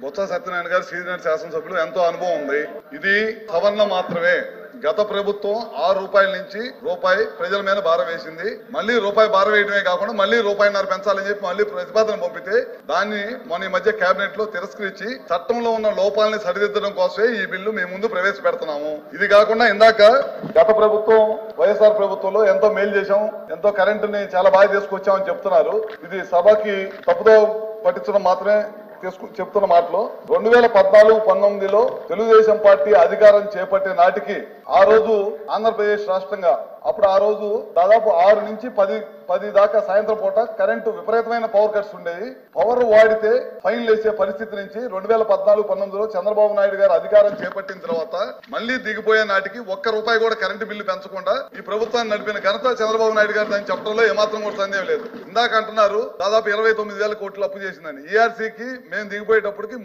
బొత్స సత్యనారాయణ గారు సీనియర్ శాసనసభ్యులు ఎంతో అనుభవం ఉంది. ఇది సవరణ మాత్రమే. గత ప్రభుత్వం ₹6 నుంచి రూపాయి ప్రజల మీద భారం వేసింది. మళ్ళీ రూపాయి భారం వేయడమే కాకుండా మళ్ళీ ₹1.5 పెంచాలని చెప్పి మళ్ళీ ప్రతిపాదన పంపితే దాన్ని మన ఈ మధ్య కేబినెట్ లో తిరస్కరించి చట్టంలో ఉన్న లోపాలని సరిదిద్దడం కోసమే ఈ బిల్లు మేము ముందు ప్రవేశపెడుతున్నాము. ఇది కాకుండా ఇందాక గత ప్రభుత్వం వైఎస్ఆర్ ప్రభుత్వంలో ఎంతో మేలు చేశాం, ఎంతో కరెంటుని చాలా బాగా తీసుకొచ్చామని చెప్తున్నారు. ఇది సభకి తప్పుదో పట్టించడం మాత్రమే చెప్తున్న మాటలో 2014-19లో తెలుగుదేశం పార్టీ అధికారం చేపట్టే నాటికి ఆ రోజు ఆంధ్రప్రదేశ్ రాష్ట్రంగా అప్పుడు ఆ రోజు దాదాపు 6 నుంచి 10 దాకా సాయంత్రం పూట కరెంటు విపరీతమైన పవర్ కట్స్ ఉండేవి. పవర్ వాడితే ఫైన్లు వేసే పరిస్థితి నుంచి 2014-19లో చంద్రబాబు నాయుడు గారు అధికారం చేపట్టిన తర్వాత మళ్ళీ దిగిపోయే నాటికి ₹1 కూడా కరెంటు బిల్లు పెంచకుండా ఈ ప్రభుత్వాన్ని నడిపిన ఘనత చంద్రబాబు నాయుడు గారు దాన్ని చెప్పడంలో ఏమాత్రం కూడా సందేహం లేదు. ఇందాక అంటున్నారు దాదాపు 29,000 కోట్లు అప్పు చేసిందని. ఈఆర్సీకి మేము దిగిపోయేటప్పటికి